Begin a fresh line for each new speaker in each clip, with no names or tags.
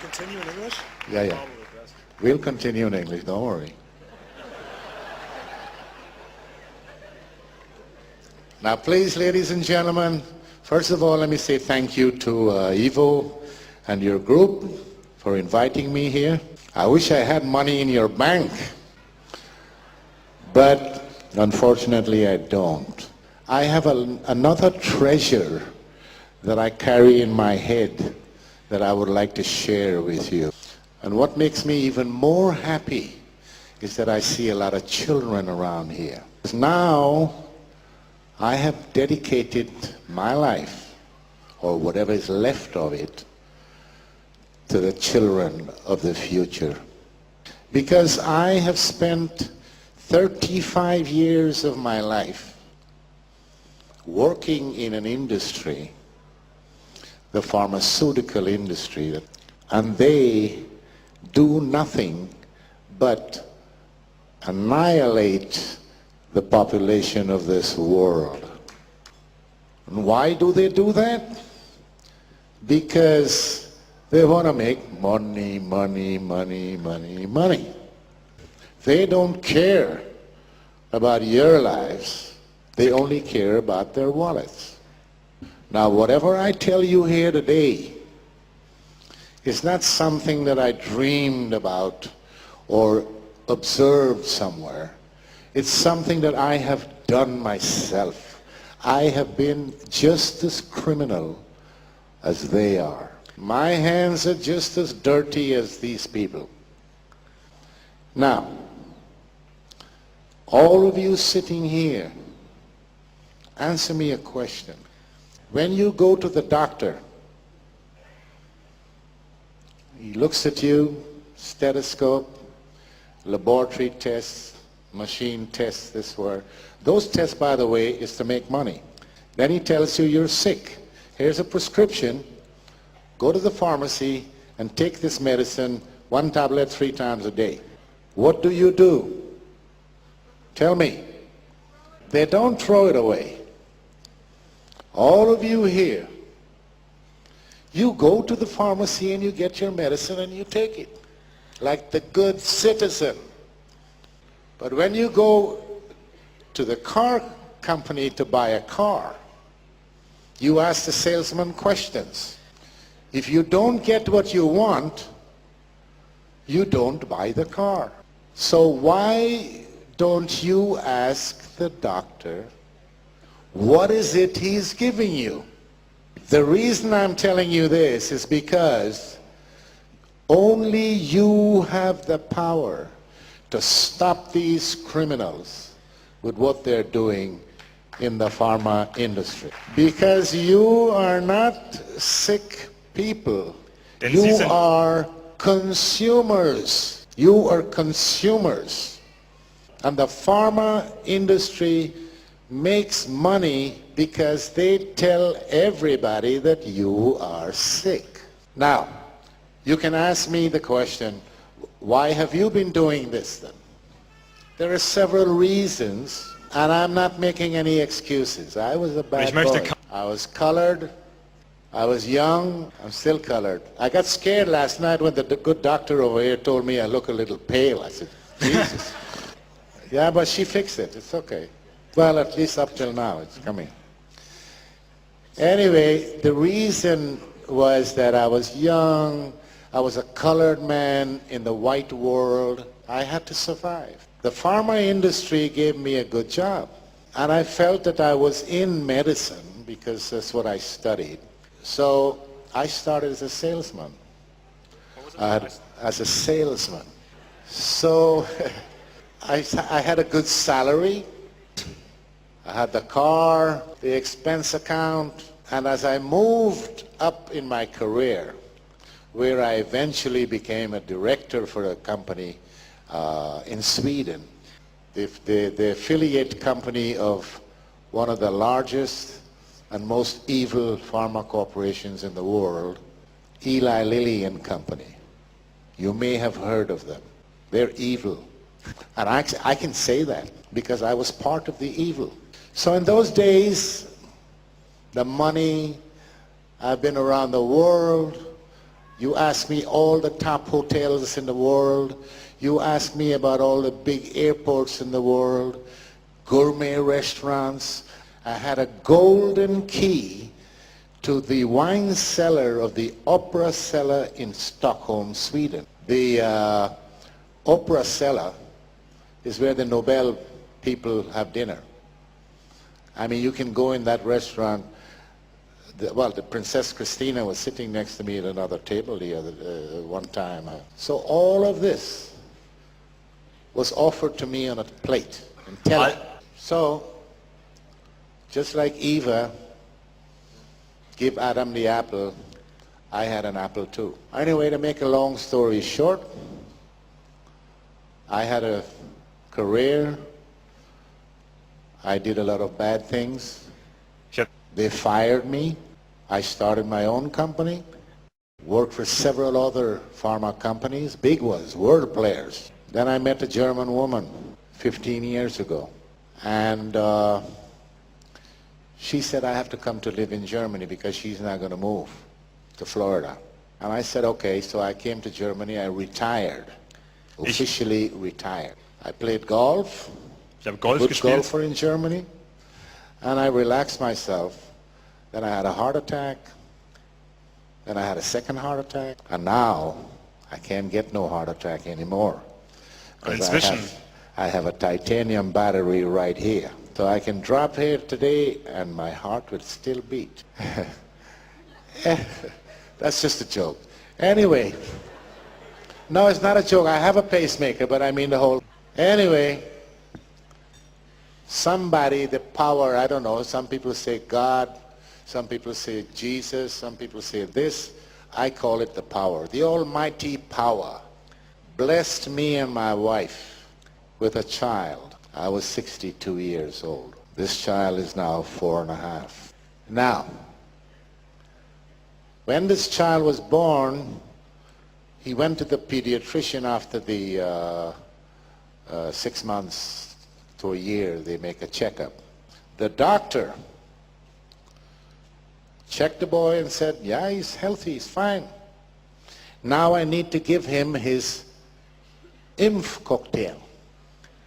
continue in English?
Yeah, yeah.
Probably best.
We'll continue in English, don't worry. Now, please, ladies and gentlemen, first of all, let me say thank you to Ivo and your group for inviting me here. I wish I had money in your bank, but unfortunately I don't. I have another treasure that I carry in my head that I would like to share with you. And what makes me even more happy is that I see a lot of children around here. Now, I have dedicated my life, or whatever is left of it, to the children of the future. Because I have spent 35 years of my life working in an industry, the pharmaceutical industry, and they do nothing but annihilate the population of this world. And why do they do that? Because they want to make money, money, money, money, money. They don't care about your lives. They only care about their wallets. Now, whatever I tell you here today is not something that I dreamed about or observed somewhere. It's something that I have done myself. I have been just as criminal as they are. My hands are just as dirty as these people. Now, all of you sitting here, answer me a question. When you go to the doctor, he looks at you, stethoscope, laboratory tests, machine tests, this were. Those tests, by the way, is to make money. Then he tells you you're sick. Here's a prescription. Go to the pharmacy and take this medicine, 1 tablet 3 times a day. What do? Tell me. They don't throw it away. All of you here, you go to the pharmacy and you get your medicine and you take it, like the good citizen. But when you go to the car company to buy a car, you ask the salesman questions. If you don't get what you want, you don't buy the car. So why don't you ask the doctor, what is it he's giving you? The reason I'm telling you this is because only you have the power to stop these criminals with what they're doing in the pharma industry. Because you are not sick people. You are consumers. You are consumers. And the pharma industry makes money because they tell everybody that you are sick. Now, you can ask me the question, why have you been doing this then? There are several reasons, and I'm not making any excuses. I was a bad boy. I was colored. I was young. I'm still colored. I got scared last night when the good doctor over here told me I look a little pale. I said, Jesus. Yeah, but she fixed it. It's okay. Well, at least up till now, it's coming. Anyway, the reason was that I was young. I was a colored man in the white world. I had to survive. The pharma industry gave me a good job. And I felt that I was in medicine because that's what I studied. So I started as a salesman. As a salesman. So I had a good salary. I had the car, the expense account, and as I moved up in my career, where I eventually became a director for a company in Sweden, the affiliate company of one of the largest and most evil pharma corporations in the world, Eli Lilly and Company. You may have heard of them. They're evil. And I can say that because I was part of the evil. So in those days, the money, I've been around the world, You ask me all the top hotels in the world. You ask me about all the big airports in the world, gourmet restaurants. I had a golden key to the wine cellar of the Opera Cellar in Stockholm, Sweden. The Opera Cellar is where the Nobel people have dinner. I mean, you can go in that restaurant. The Princess Christina was sitting next to me at another table the other one time. So all of this was offered to me on a plate. So, just like Eva gave Adam the apple, I had an apple too. Anyway, to make a long story short, I had a career. I did a lot of bad things. They fired me. I started my own company, worked for several other pharma companies, big ones, world players. Then I met a German woman 15 years ago. And she said I have to come to live in Germany because she's not going to move to Florida. And I said, okay, so I came to Germany. I retired, officially retired. I played golf,
Ich habe Golf
good
gespielt.
golfer in Germany, and I relaxed myself. Then I had a heart attack, then I had a second heart attack, and now I can't get no heart attack anymore. Because I have a titanium battery right here. So I can drop here today and my heart would still beat. That's just a joke. Anyway, no, it's not a joke. I have a pacemaker, but I mean the whole... Anyway, somebody, the power, I don't know, some people say God, some people say Jesus, some people say this. I call it the power. The almighty power blessed me and my wife with a child. I was 62 years old. This child is now 4.5. Now, when this child was born, he went to the pediatrician after the 6 months to a year, they make a checkup. The doctor checked the boy and said, yeah, he's healthy, he's fine. Now I need to give him his cocktail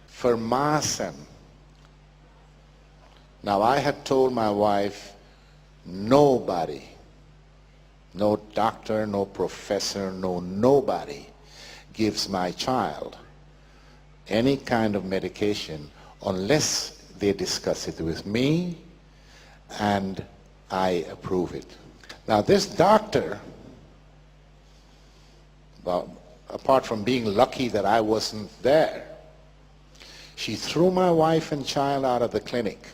for Maasen. Now I had told my wife, nobody, no doctor, no professor, nobody gives my child any kind of medication unless they discuss it with me and I approve it. Now this doctor, well, apart from being lucky that I wasn't there, she threw my wife and child out of the clinic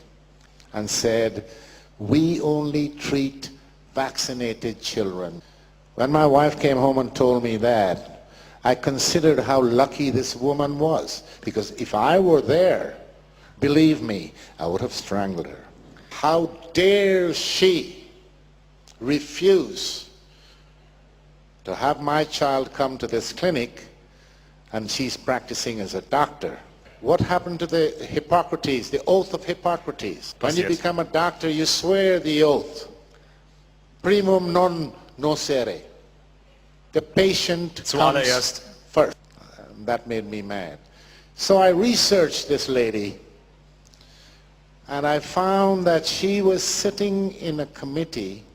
and said, we only treat vaccinated children. When my wife came home and told me that, I considered how lucky this woman was, because if I were there, believe me, I would have strangled her. How dare she refuse to have my child come to this clinic and she's practicing as a doctor? What happened to the Hippocrates, the oath of Hippocrates? When you become a doctor, you swear the oath. Primum non nocere. The patient comes first. That made me mad. So I researched this lady, and I found that she was sitting in a committee,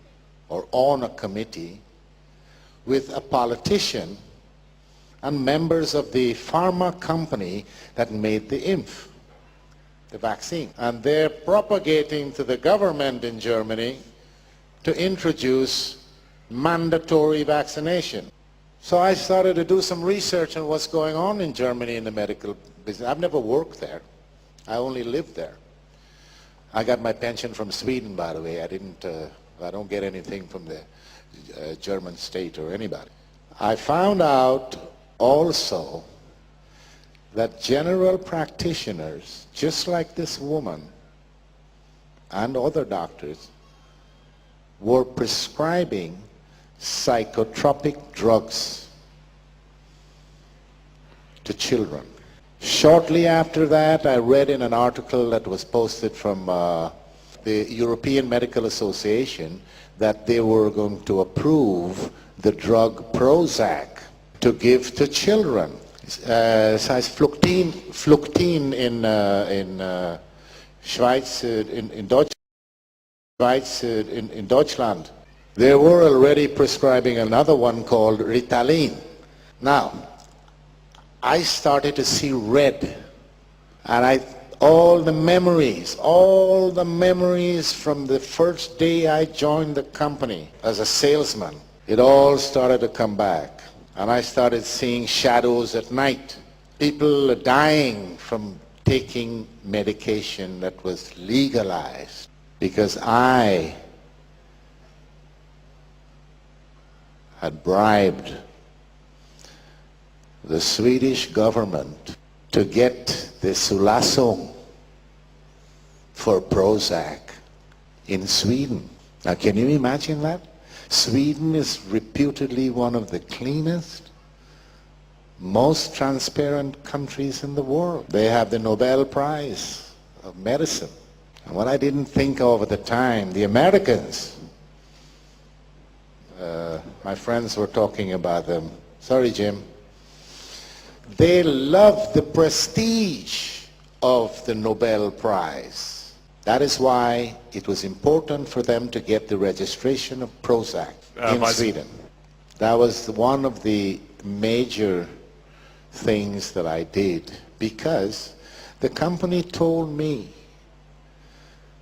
or on a committee, with a politician and members of the pharma company that made the vaccine. And they're propagating to the government in Germany to introduce mandatory vaccination. So I started to do some research on what's going on in Germany in the medical business. I've never worked there. I only lived there. I got my pension from Sweden, by the way. I don't get anything from the German state or anybody. I found out also that general practitioners, just like this woman and other doctors, were prescribing psychotropic drugs to children. Shortly after that, I read in an article that was posted from the European Medical Association that they were going to approve the drug Prozac to give to children. Size Fluctine in Schweiz, in Deutschland. They were already prescribing another one called Ritalin. Now, I started to see red, and all the memories from the first day I joined the company as a salesman, it all started to come back. And I started seeing shadows at night. People dying from taking medication that was legalized because I had bribed the Swedish government to get the Sulasong for Prozac in Sweden. Now, can you imagine that? Sweden is reputedly one of the cleanest, most transparent countries in the world. They have the Nobel Prize of Medicine. And what I didn't think of at the time, the Americans, my friends were talking about them. Sorry, Jim. They love the prestige of the Nobel Prize. That is why it was important for them to get the registration of Prozac in Sweden. That was one of the major things that I did, because the company told me,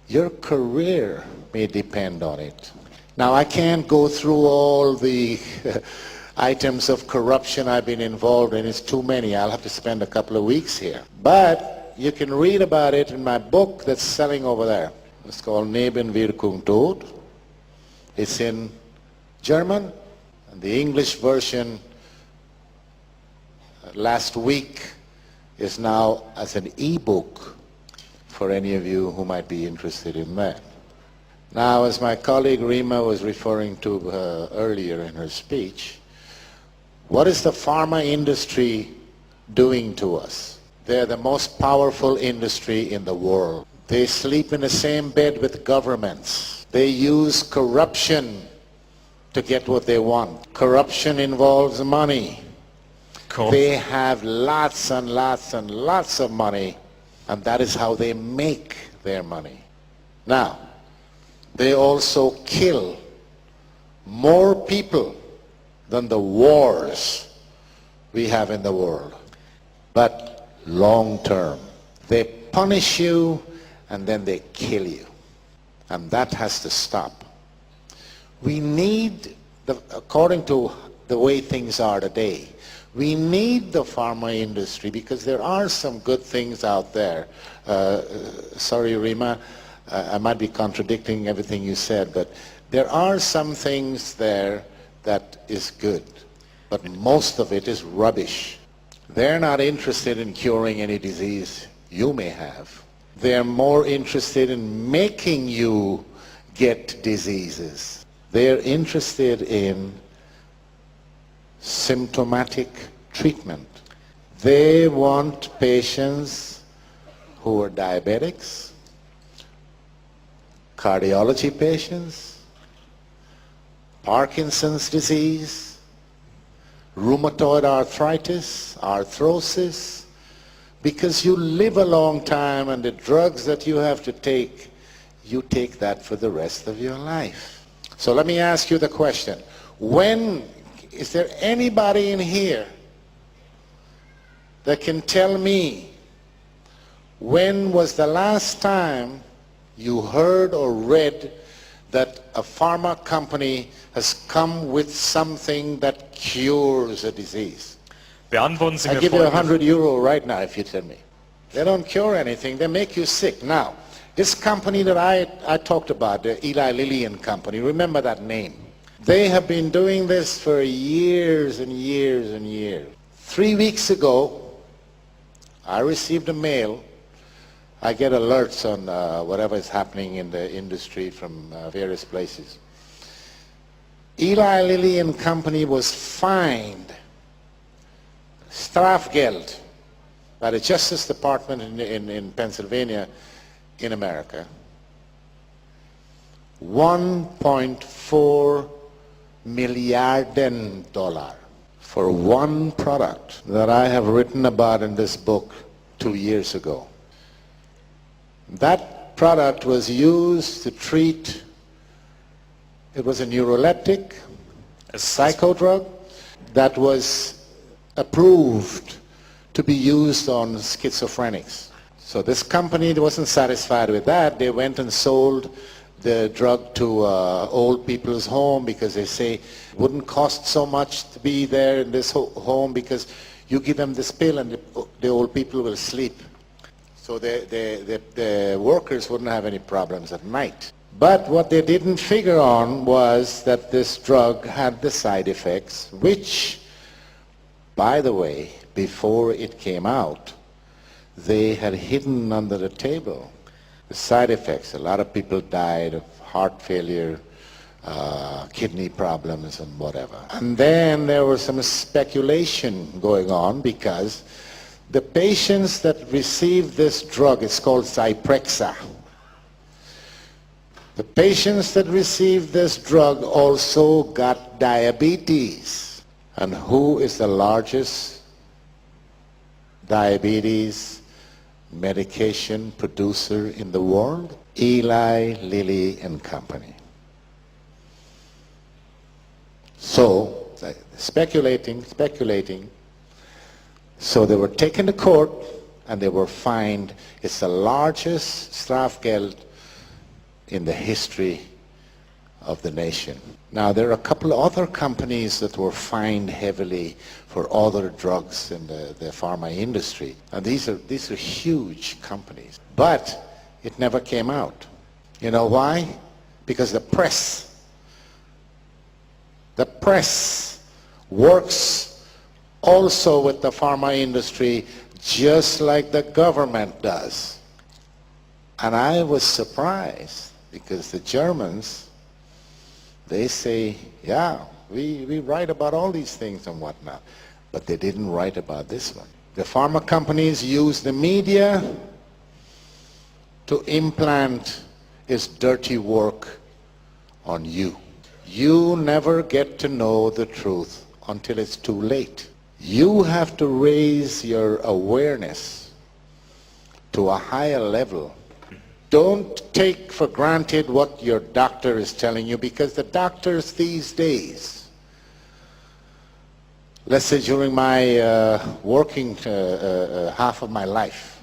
your career may depend on it. Now, I can't go through all the items of corruption I've been involved in. It's too many. I'll have to spend a couple of weeks here. But you can read about it in my book that's selling over there. It's called Nebenwirkung Tod. It's in German, and the English version last week is now as an e-book for any of you who might be interested in that. Now, as my colleague Rima was referring to earlier in her speech, what is the pharma industry doing to us? They're the most powerful industry in the world. They sleep in the same bed with governments. They use corruption to get what they want. Corruption involves money.
Cool.
They have lots and lots and lots of money, and that is how they make their money. Now, they also kill more people than the wars we have in the world. But long term. They punish you and then they kill you. And that has to stop. We need, according to the way things are today, we need the pharma industry because there are some good things out there. Sorry, Rima, I might be contradicting everything you said, but there are some things there that is good, but most of it is rubbish. They're not interested in curing any disease you may have. They're more interested in making you get diseases. They're interested in symptomatic treatment. They want patients who are diabetics, cardiology patients, Parkinson's disease, rheumatoid arthritis, arthrosis, because you live a long time and the drugs that you have to take, you take that for the rest of your life. So let me ask you the question. Is there anybody in here that can tell me when was the last time you heard or read that a pharma company has come with something that cures a disease?
Beantworten Sie
I
mir
give you
folgendes.
€100 right now if you tell me. They don't cure anything, they make you sick. Now, this company that I talked about, the Eli Lilly and Company, remember that name. They have been doing this for years and years and years. 3 weeks ago, I received a mail. I get alerts on whatever is happening in the industry from various places. Eli Lilly and Company was fined Strafgeld by the Justice Department in Pennsylvania in America $1.4 million for one product that I have written about in this book 2 years ago. That product was used to treat, it was a neuroleptic, a psychodrug that was approved to be used on schizophrenics. So this company wasn't satisfied with that. They went and sold the drug to old people's home because they say it wouldn't cost so much to be there in this home because you give them this pill and the old people will sleep. So the workers wouldn't have any problems at night. But what they didn't figure on was that this drug had the side effects, which, by the way, before it came out, they had hidden under the table. The side effects, a lot of people died of heart failure, kidney problems and whatever. And then there was some speculation going on because the patients that received this drug, it's called Zyprexa. The patients that received this drug also got diabetes. And who is the largest diabetes medication producer in the world? Eli Lilly and Company. So, speculating. So they were taken to court and they were fined. It's the largest strafgeld in the history of the nation. Now there are a couple of other companies that were fined heavily for other drugs in the pharma industry. And these are huge companies. But it never came out. You know why? Because the press works also with the pharma industry just like the government does. And I was surprised because the Germans, they say, yeah, we write about all these things and whatnot, but they didn't write about this one. The pharma companies use the media to implant its dirty work on you. You never get to know the truth until it's too late. You have to raise your awareness to a higher level. Don't take for granted what your doctor is telling you, because the doctors these days, let's say during my working half of my life,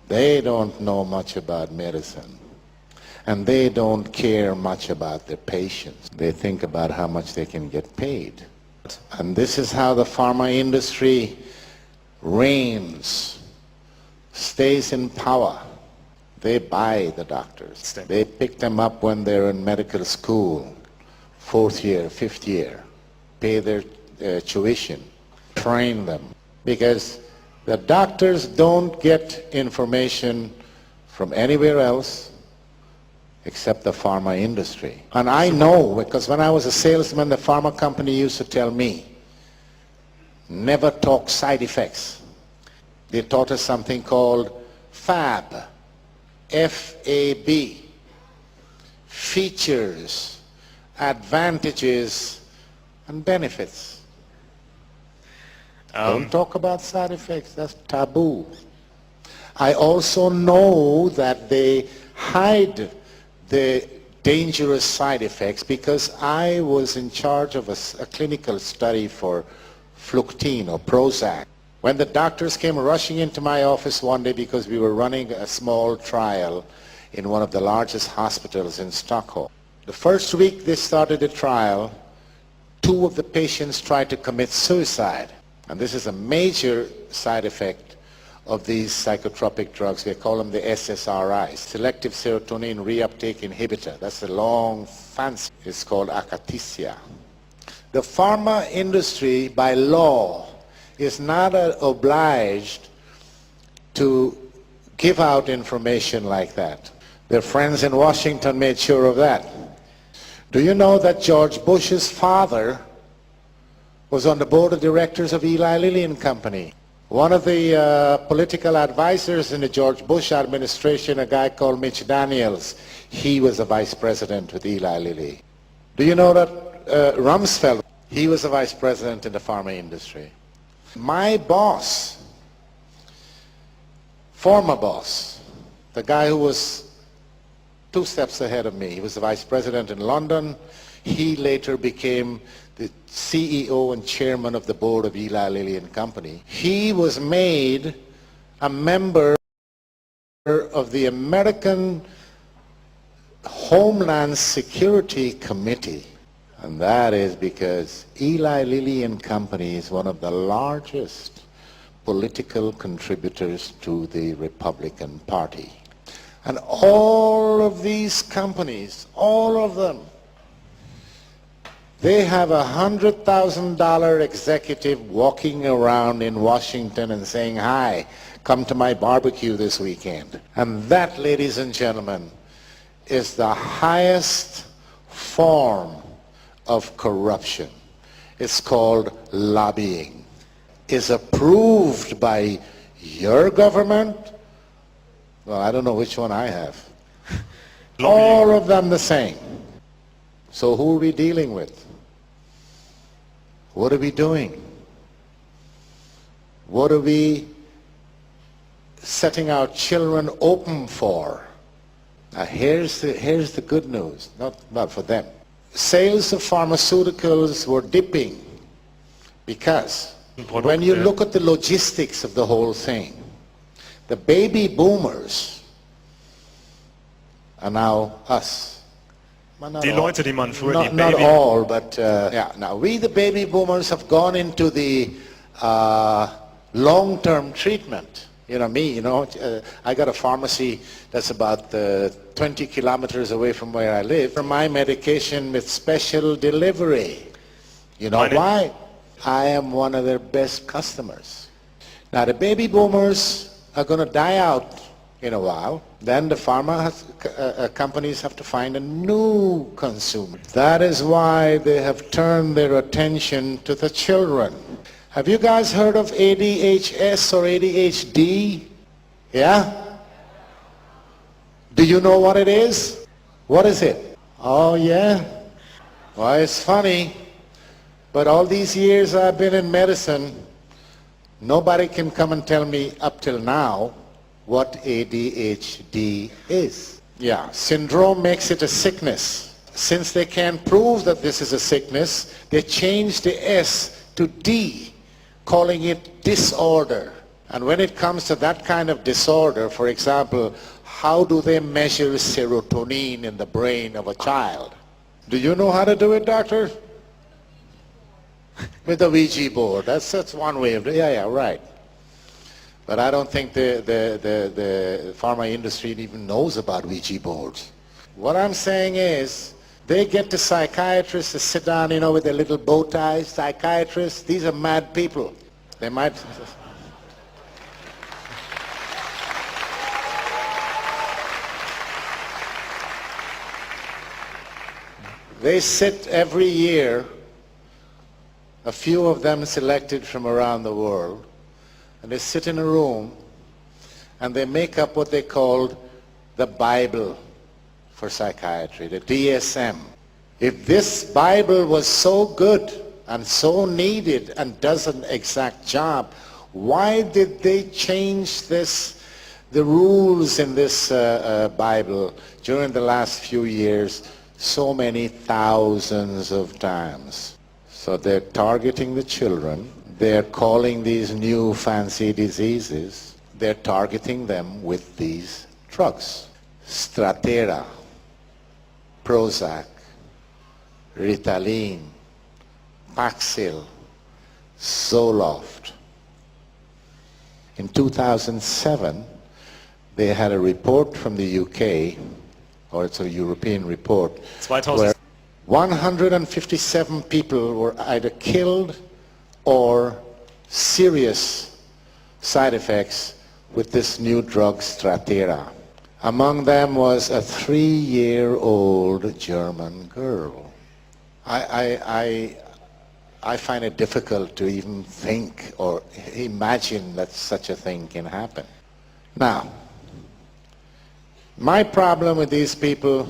they don't know much about medicine. And they don't care much about their patients. They think about how much they can get paid. And this is how the pharma industry reigns, stays in power. They buy the doctors. They pick them up when they're in medical school, 4th year, 5th year, pay their tuition, train them. Because the doctors don't get information from anywhere else except the pharma industry. And I know, because when I was a salesman, the pharma company used to tell me, never talk side effects. They taught us something called FAB, F-A-B, features, advantages, and benefits. Don't talk about side effects, that's taboo. I also know that they hide the dangerous side effects because I was in charge of a clinical study for Fluctine or Prozac. When the doctors came rushing into my office one day because we were running a small trial in one of the largest hospitals in Stockholm. The first week they started the trial, 2 of the patients tried to commit suicide. And this is a major side effect of these psychotropic drugs. We call them the SSRIs, selective serotonin reuptake inhibitor. That's a long fancy. It's called akathisia. The pharma industry, by law, is not obliged to give out information like that. Their friends in Washington made sure of that. Do you know that George Bush's father was on the board of directors of Eli Lilly and Company? One of the political advisors in the George Bush administration, a guy called Mitch Daniels, he was a vice president with Eli Lilly. Do you know that Rumsfeld, he was a vice president in the pharma industry. My boss, former boss, the guy who was 2 steps ahead of me, he was the vice president in London. He later became the CEO and chairman of the board of Eli Lilly and Company. He was made a member of the American Homeland Security Committee. And that is because Eli Lilly and Company is one of the largest political contributors to the Republican Party. And all of these companies, all of them, they have $100,000 executive walking around in Washington and saying, "Hi, come to my barbecue this weekend." And that, ladies and gentlemen, is the highest form of corruption. It's called lobbying. It's approved by your government. Well, I don't know which one I have. All of them the same. So who are we dealing with? What are we doing? What are we setting our children open for? Now here's the good news, not for them. Sales of pharmaceuticals were dipping because when you look at the logistics of the whole thing, the baby boomers are now us. Well,
Die Leute, die man früher die
not
Baby...
all, but yeah. Now we, the baby boomers, have gone into the long-term treatment. You know me. You know, I got a pharmacy that's about 20 kilometers away from where I live. For my medication with special delivery. You know why? I am one of their best customers. Now the baby boomers are going to die out in a while. Then the pharma companies have to find a new consumer. That is why they have turned their attention to the children. Have you guys heard of ADHS or ADHD? Yeah? Do you know what it is? What is it? Oh yeah? Well, it's funny, but all these years I've been in medicine, nobody can come and tell me up till now what ADHD is. Yeah, syndrome makes it a sickness. Since they can't prove that this is a sickness, they changed the S to D, calling it disorder. And when it comes to that kind of disorder, for example, how do they measure serotonin in the brain of a child? Do you know how to do it, doctor? With a Ouija board. That's one way of doing it. Yeah, right. But I don't think the pharma industry even knows about Ouija boards. What I'm saying is, they get the psychiatrists to sit down, you know, with their little bow ties. Psychiatrists, these are mad people. They might... They sit every year, a few of them selected from around the world, and they sit in a room and they make up what they called the Bible for psychiatry, the DSM. If this Bible was so good and so needed and does an exact job, why did they change the rules in this Bible during the last few years so many thousands of times? So they're targeting the children. They're calling these new fancy diseases, they're targeting them with these drugs. Strattera, Prozac, Ritalin, Paxil, Zoloft. In 2007, they had a report from the UK, or it's a European report,
2000.
where 157 people were either killed or serious side effects with this new drug Strattera. Among them was a 3-year-old German girl. I find it difficult to even think or imagine that such a thing can happen. Now, my problem with these people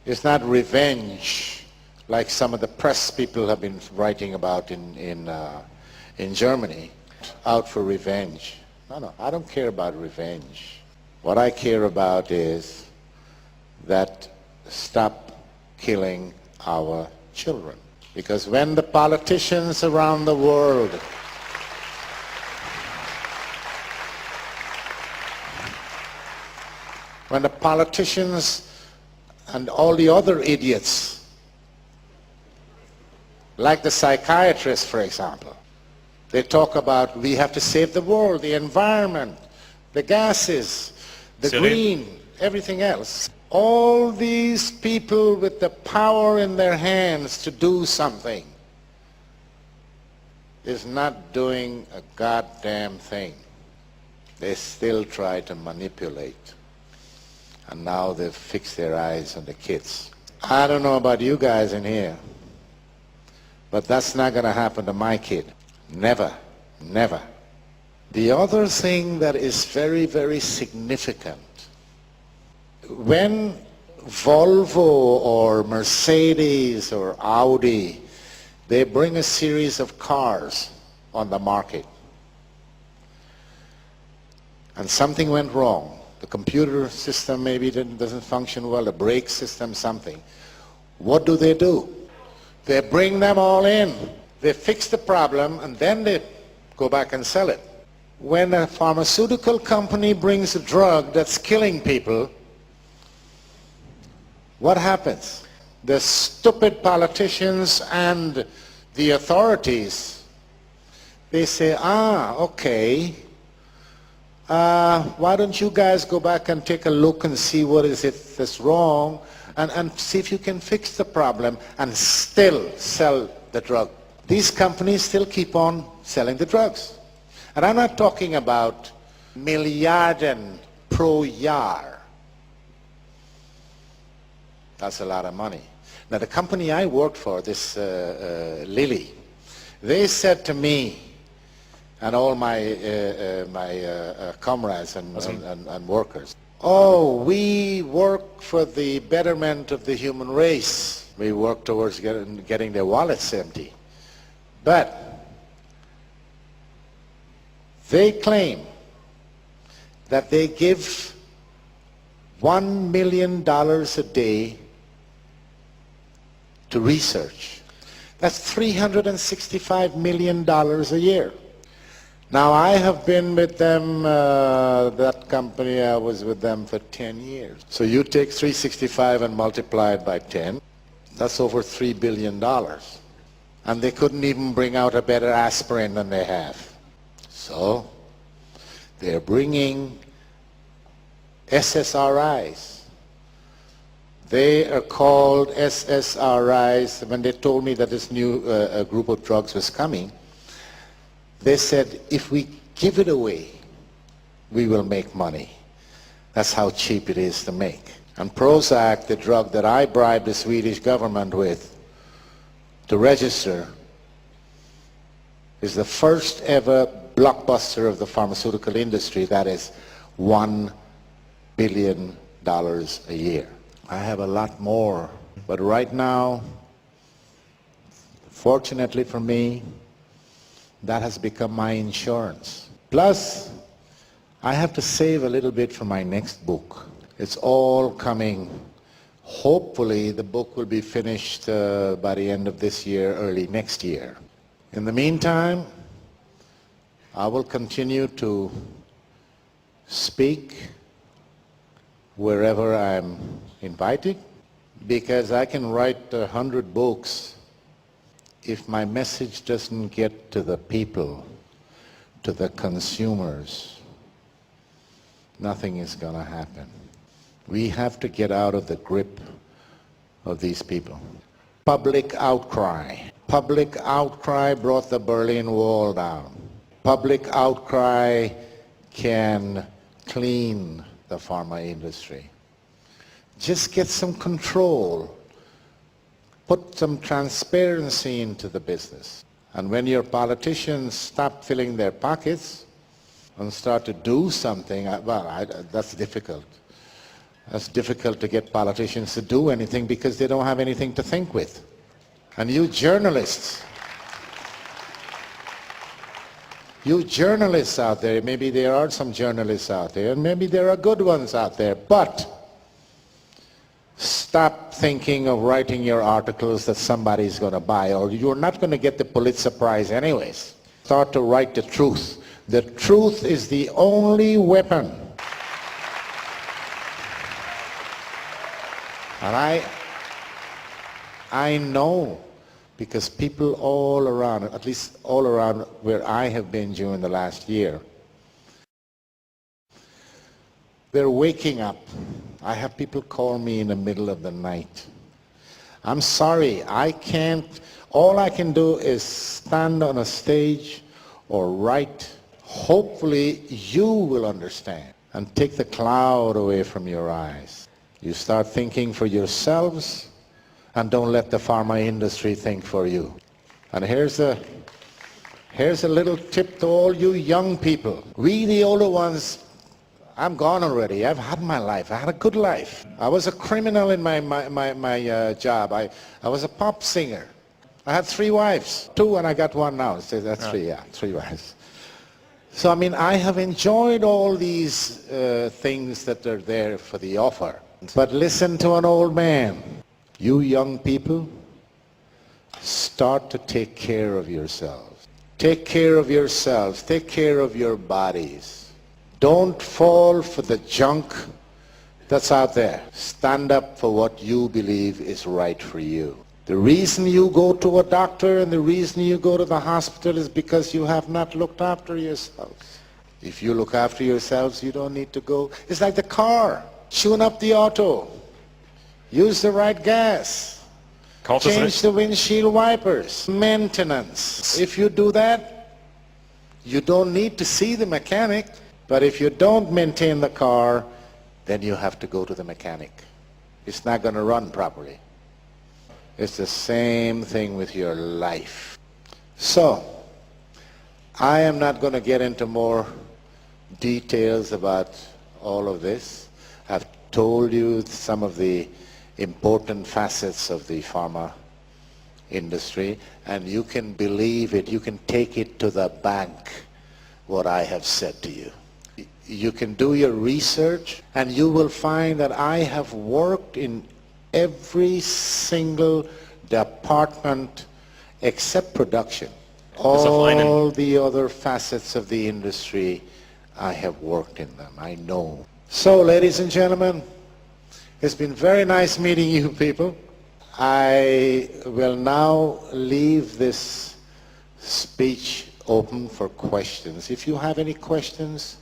is not revenge, like some of the press people have been writing about in Germany, out for revenge. No, I don't care about revenge. What I care about is that stop killing our children. Because when the politicians around the world when the politicians and all the other idiots, like the psychiatrists, for example, they talk about we have to save the world, the environment, the gases, the green, everything else. All these people with the power in their hands to do something is not doing a goddamn thing. They still try to manipulate. And now they've fixed their eyes on the kids. I don't know about you guys in here, but that's not going to happen to my kid. Never, never. The other thing that is very, very significant, when Volvo or Mercedes or Audi, they bring a series of cars on the market, and something went wrong. The computer system maybe doesn't function well, the brake system, something. What do? They bring them all in. They fix the problem and then they go back and sell it. When a pharmaceutical company brings a drug that's killing people, what happens? The stupid politicians and the authorities, they say, okay, why don't you guys go back and take a look and see what is it that's wrong and see if you can fix the problem and still sell the drug. These companies still keep on selling the drugs. And I'm not talking about miljarden pro jaar. That's a lot of money. Now the company I worked for, this Lilly, they said to me and all my comrades and workers, oh, we work for the betterment of the human race. We work towards getting their wallets empty. But they claim that they give $1 million a day to research. That's $365 million a year. Now I have been with them, that company, I was with them for 10 years. So you take 365 and multiply it by 10, that's over $3 billion. And they couldn't even bring out a better aspirin than they have. So they're bringing SSRIs. They are called SSRIs. When they told me that this new group of drugs was coming, they said, if we give it away, we will make money. That's how cheap it is to make. And Prozac, the drug that I bribed the Swedish government with to register, is the first ever blockbuster of the pharmaceutical industry. That is $1 billion a year. I have a lot more, but right now, fortunately for me, that has become my insurance. Plus, I have to save a little bit for my next book. It's all coming. Hopefully, the book will be finished by the end of this year, early next year. In the meantime, I will continue to speak wherever I'm invited, because I can write 100 books. If my message doesn't get to the people, to the consumers, nothing is going to happen. We have to get out of the grip of these people. Public outcry. Public outcry brought the Berlin Wall down. Public outcry can clean the pharma industry. Just get some control. Put some transparency into the business. And when your politicians stop filling their pockets and start to do something, that's difficult. It's difficult to get politicians to do anything because they don't have anything to think with. And you journalists out there, maybe there are some journalists out there, and maybe there are good ones out there, but stop thinking of writing your articles that somebody's going to buy, or you're not going to get the Pulitzer Prize anyways. Start to write the truth. The truth is the only weapon. And I know, because people all around, at least all around where I have been during the last year, they're waking up. I have people call me in the middle of the night. I'm sorry, all I can do is stand on a stage or write. Hopefully you will understand and take the cloud away from your eyes. You start thinking for yourselves and don't let the pharma industry think for you. And here's a little tip to all you young people. We, the older ones, I'm gone already. I've had my life. I had a good life. I was a criminal in my job. I was a pop singer. I had 3 wives. 2 and I got 1 now. So that's 3, yeah, 3 wives. So I mean, I have enjoyed all these things that are there for the offer. But listen to an old man. You young people, start to take care of yourselves. Take care of yourselves. Take care of your bodies. Don't fall for the junk that's out there. Stand up for what you believe is right for you. The reason you go to a doctor and the reason you go to the hospital is because you have not looked after yourselves. If you look after yourselves, you don't need to go. It's like the car. Tune up the auto. Use the right gas. Change the windshield wipers. Maintenance. If you do that, you don't need to see the mechanic. But if you don't maintain the car, then you have to go to the mechanic. It's not going to run properly. It's the same thing with your life. So, I am not going to get into more details about all of this. I've told you some of the important facets of the pharma industry, and you can believe it, you can take it to the bank, what I have said to you. You can do your research, and you will find that I have worked in every single department except production. All the other facets of the industry, I have worked in them. I know. So, ladies and gentlemen, it's been very nice meeting you people. I will now leave this speech open for questions. If you have any questions.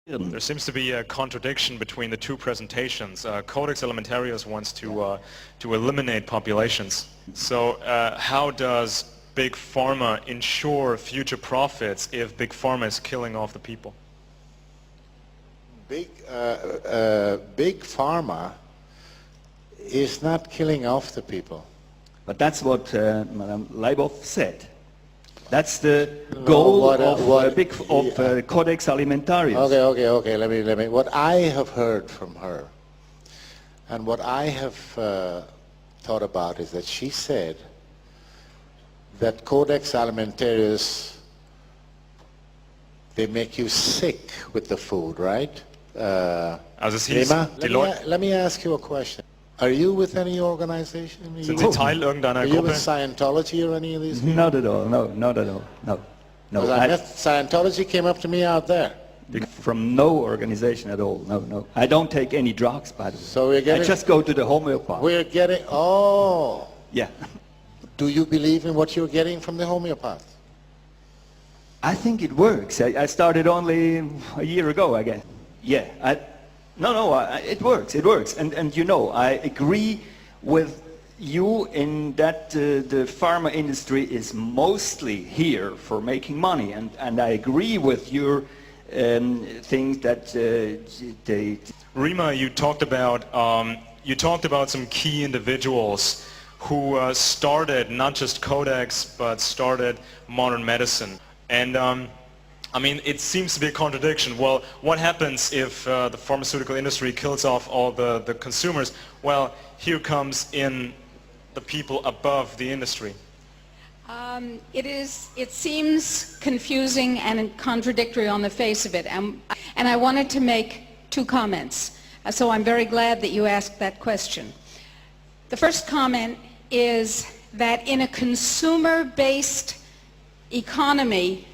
There seems to be a contradiction between the 2 presentations. Codex Alimentarius wants to eliminate populations. So how does Big Pharma ensure future profits if Big Pharma is killing off the people?
Big Pharma is not killing off the people.
But that's what Madame Leibov said. That's the goal of Codex Alimentarius.
Okay. Let me. What I have heard from her, and what I have thought about is that she said that Codex Alimentarius, they make you sick with the food, right? Let me ask you a question. Are you with any organization?
Sind Sie Teil irgendeiner
Are you with
Gruppe?
Scientology or any of these people?
Not at all, no, not at all, no.
Because I met Scientology came up to me out there.
From no organization at all, no. I don't take any drugs, by the way.
So we're getting,
I just go to the homeopath.
We're getting,
Yeah.
Do you believe in what you're getting from the homeopath?
I think it works. I started only a year ago, I guess. Yeah, it works. And you know, I agree with you in that the pharma industry is mostly here for making money. And I agree with your things that they...
Rima, you talked about some key individuals who started not just Codex but started modern medicine. And I mean, it seems to be a contradiction. Well, what happens if the pharmaceutical industry kills off all the consumers? Well, here comes in the people above the industry.
It seems confusing and contradictory on the face of it, and I wanted to make two comments. So I'm very glad that you asked that question. The first comment is that in a consumer-based economy,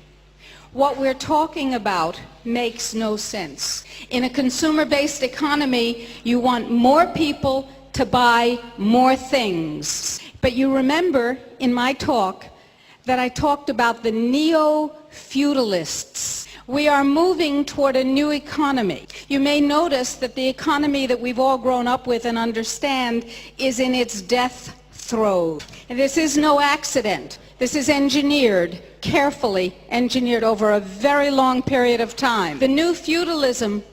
what we're talking about makes no sense. In a consumer-based economy, you want more people to buy more things. But you remember in my talk that I talked about the neo-feudalists. We are moving toward a new economy. You may notice that the economy that we've all grown up with and understand is in its death throes. And this is no accident. This is engineered, carefully engineered over a very long period of time. The new feudalism,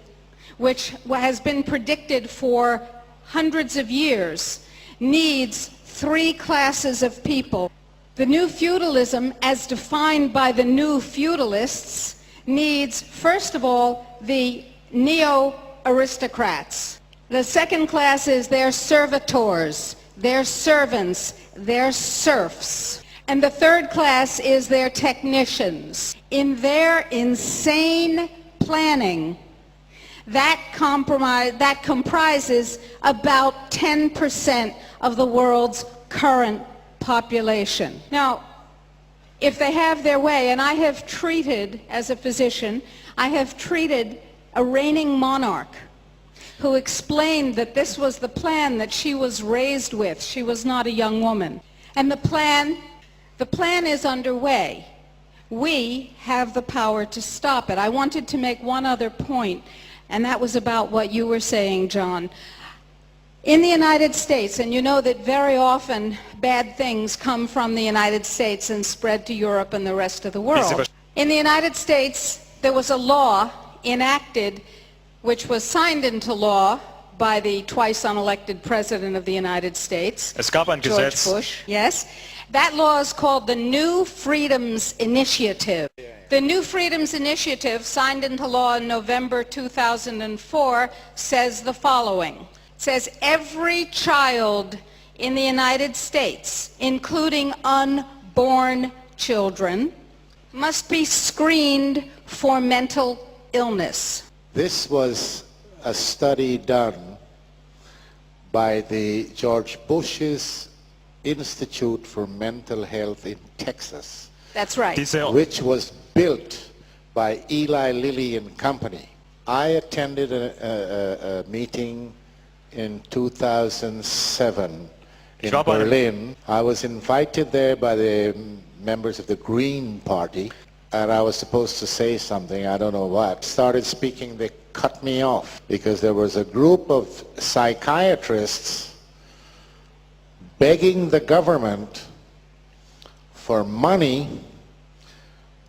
which has been predicted for hundreds of years, needs three classes of people. The new feudalism, as defined by the new feudalists, needs, first of all, the neo-aristocrats. The second class is their servitors, their servants, their serfs. And the third class is their technicians. In their insane planning, that comprises about 10% of the world's current population. Now, if they have their way, and I have treated, as a physician, I have treated a reigning monarch who explained that this was the plan that she was raised with. She was not a young woman. And the plan is underway. We have the power to stop it. I wanted to make one other point, and that was about what you were saying, John. In the United States, and you know that very often bad things come from the United States and spread to Europe and the rest of the world. In the United States, there was a law enacted which was signed into law by the twice unelected President of the United States, George Bush. Yes. That law is called the New Freedoms Initiative. The New Freedoms Initiative, signed into law in November 2004, says the following. It says every child in the United States, including unborn children, must be screened for mental illness.
This was a study done by the George Bush's Institute for Mental Health in Texas.
That's right.
Which was built by Eli Lilly and Company. I attended a meeting in 2007 in Berlin. I was invited there by the members of the Green Party, and I was supposed to say something, I don't know what. Started speaking, they cut me off because there was a group of psychiatrists begging the government for money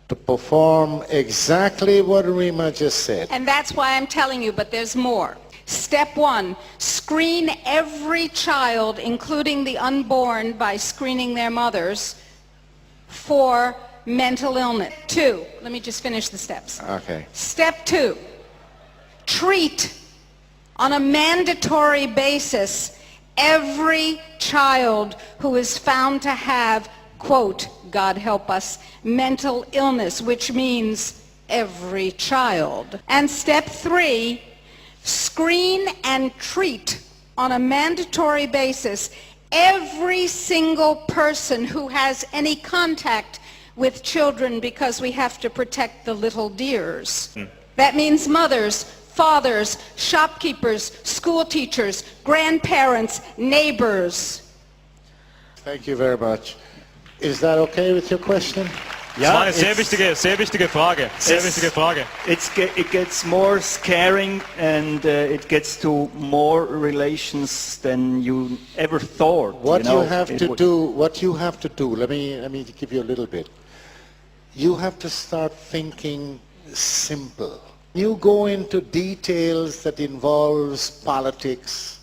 to perform exactly what Rima just said.
And that's why I'm telling you, but there's more. Step one, screen every child, including the unborn, by screening their mothers for mental illness. 2, let me just finish the steps.
Okay.
Step 2, treat on a mandatory basis every child who is found to have, quote, God help us, mental illness, which means every child. And step 3, screen and treat on a mandatory basis every single person who has any contact with children, because we have to protect the little dears. That means mothers, fathers, shopkeepers, school teachers, grandparents, neighbors.
Thank you very much. Is that okay with your question?
Das war eine sehr wichtige Frage.
It gets more scaring, and it gets to more relations than you ever thought.
What you have to do, let me give you a little bit. You have to start thinking simple. You go into details that involves politics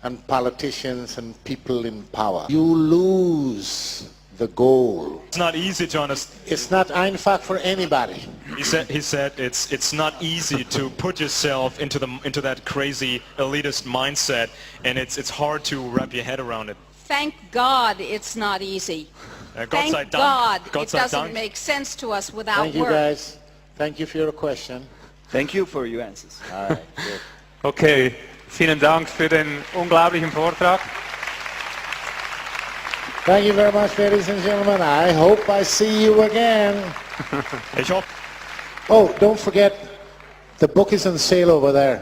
and politicians and people in power. You lose the goal.
It's not easy to understand.
It's not einfach for anybody.
He said it's not easy to put yourself into that crazy elitist mindset, and it's hard to wrap your head around it.
Thank God it's not easy.
Gott sei
Thank
Dank.
God
Gott
it
sei
doesn't
Dank.
make sense to us without
Thank you
work.
guys. Thank you for your question.
Thank you for your answers.
All right, good.
Okay, vielen Dank für den unglaublichen Vortrag.
Thank you very much, ladies and gentlemen. I hope I see you again.
Ich hoffe.
Oh, don't forget, the book is on sale over there.